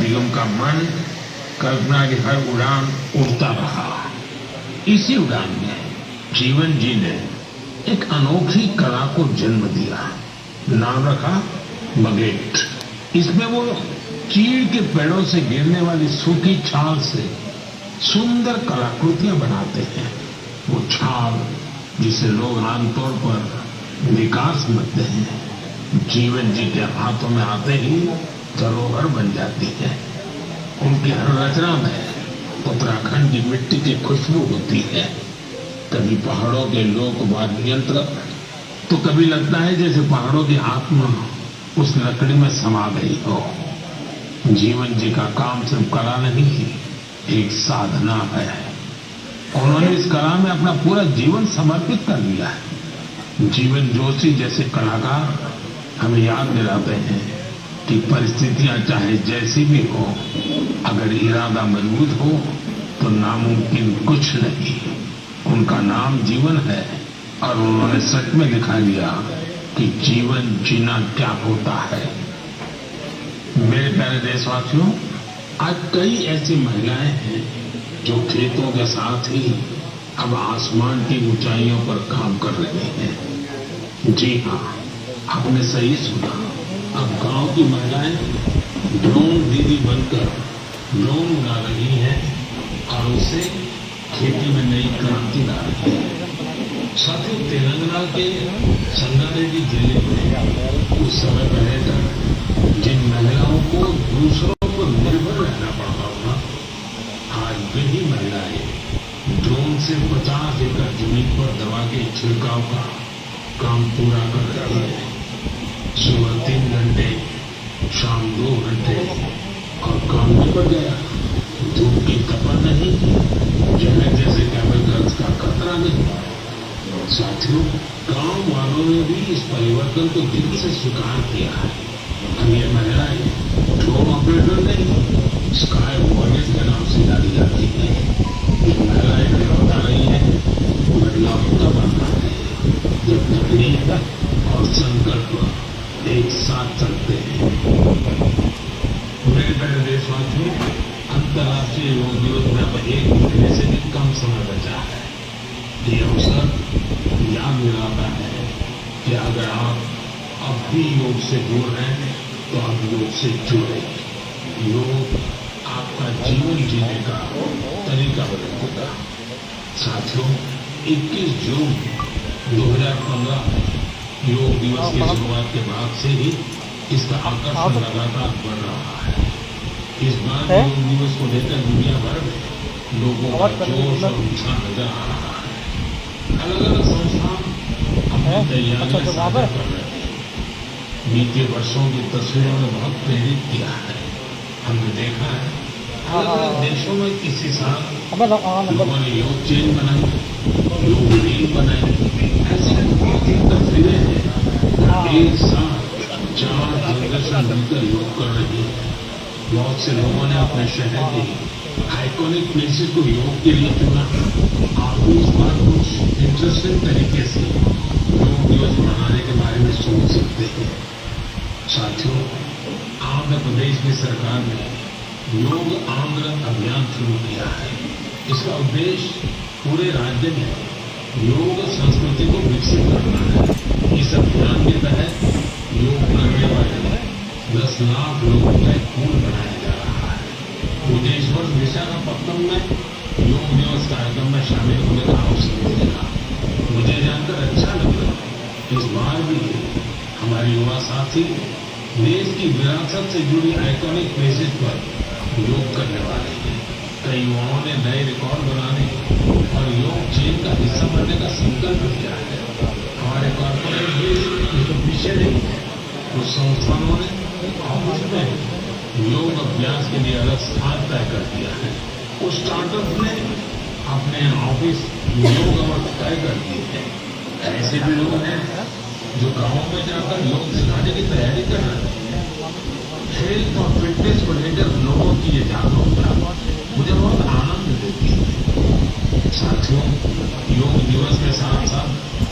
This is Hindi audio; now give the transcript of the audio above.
बेगम का मन कल्पना की हर उड़ान उड़ता रहा। इसी उड़ान में जीवन जी ने एक अनोखी कला को जन्म दिया। नाम रखा बगेट। इसमें वो चीड़ के पेड़ों से गिरने वाली सूखी छाल से सुंदर कलाकृतियां बनाते हैं। वो छाल जिसे लोग आमतौर पर विकास समझते हैं, जीवन जी के हाथों में आते ही धरोहर बन जाती है। उनकी हर रचना में उत्तराखंड की मिट्टी की खुशबू होती है। कभी पहाड़ों के लोकवाद नियंत्रक, तो कभी लगता है जैसे पहाड़ों की आत्मा उस लकड़ी में समा गई हो। जीवन जी का काम सिर्फ कला नहीं, एक साधना है। उन्होंने इस कला में अपना पूरा जीवन समर्पित कर दिया है। जीवन जोशी जैसे कलाकार हमें याद दिलाते हैं कि परिस्थितियां चाहे जैसी भी हो, अगर इरादा मजबूत हो तो नामुमकिन कुछ नहीं। उनका नाम जीवन है और उन्होंने सच में दिखा दिया कि जीवन जीना क्या होता है। मेरे प्यारे देशवासियों, आज कई ऐसी महिलाएं हैं जो खेतों के साथ ही अब आसमान की ऊंचाइयों पर काम कर रही हैं। जी हाँ, आपने सही सुना। अब गांव की महिलाएं ड्रोन दीदी बनकर ड्रोन उड़ा रही हैं और उससे खेती में नई क्रांति ला रही है। साथियों, तेलंगाना के संगारेड्डी जिले में कुछ समय पहले तक जिन महिलाओं को दूसरों पर निर्भर रहना पड़ता था, आज वही महिलाएं ड्रोन से 50 एकड़ जमीन पर दवा के छिड़काव का काम पूरा कर रही है। सुबह 3 घंटे, शाम 2 घंटे और काम निपट गया। धूप की तपन नहीं, जहर जैसे केमिकल्स का खतरा नहीं। साथियों, गांव वालों ने भी इस परिवर्तन को दिल से स्वीकार किया है। अब ये महिलाएं ड्रोन ऑपरेटर नहीं, स्काई वॉरियर के नाम से जानी जाती है। ये महिलाएं हमें बता रही है बदलाव तब आता है जब तकनीक और संकल्प एक साथ चलते हैं। मेरे प्यारे देशवासियों, अंतर्राष्ट्रीय योग दिवस में अब 1 महीने से भी कम समय बचा है। ये अवसर याद दिलाता है कि अगर आप अब भी योग से दूर हैं तो आप योग से जुड़े। योग आपका जीवन जीने का तरीका बदल देगा। साथियों, 21 जून 2015 योग दिवस की शुरुआत के बाद से ही इसका आकर्षण लगातार बढ़ रहा है। इस बार योग दिवस को लेकर दुनिया भर में लोगों का जोश और उत्साह नजर आ रहा है। अलग अलग संस्थान अपनी तैयारियां साझा कर रहे हैं। बीते वर्षों की तस्वीरों ने बहुत प्रेरित किया है। हमने देखा है अलग अलग देशों में किसी साल लोगों ने योग चेन बनाई, योग रील बनाई। ऐसी बहुत ही तस्वीरें हैं। एक साथ 4 जनरेशन मिलकर योग कर रही है। बहुत से लोगों ने अपने शहर के आइकॉनिक प्लेसेस को योग के लिए चुना। आप भी इस बार कुछ इंटरेस्टिंग तरीके से योग दिवस मनाने के बारे में सोच सकते हैं। साथियों, आंध्र प्रदेश की सरकार ने योग आंध्र अभियान शुरू किया है। इसका उद्देश्य पूरे राज्य में योग संस्कृति को विकसित करना है। इस अभियान के तहत योग करने वाले 10 लाख लोगों का एक पूल बनाया जा रहा है। मुझे इस वर्ष विशाखापत्तनम में योग दिवस कार्यक्रम में शामिल होने का अवसर मिलेगा। मुझे जानकर अच्छा लगा इस बार भी हमारे युवा साथी देश की विरासत से जुड़ी आइकॉनिक प्लेसेस पर योग करने वाले हैं। कई युवाओं ने नए रिकॉर्ड बनाने और योग चेन का हिस्सा बनने का संकल्प किया है। हमारे कॉर्पोरेट भी इसको पीछे नहीं है। कुछ संस्थानों ने ऑफिस में योग अभ्यास के लिए अलग स्थान तय कर दिया है। कुछ स्टार्टअप ने अपने ऑफिस योग अवर तय कर दिए हैं। ऐसे भी लोग हैं जो गांवों में जाकर योग सिखाने की तैयारी कर रहे हैं। हेल्थ और फिटनेस को लेकर लोगों की ये जागरूकता मुझे बहुत आनंद देती है। साथियों, योग दिवस के साथ साथ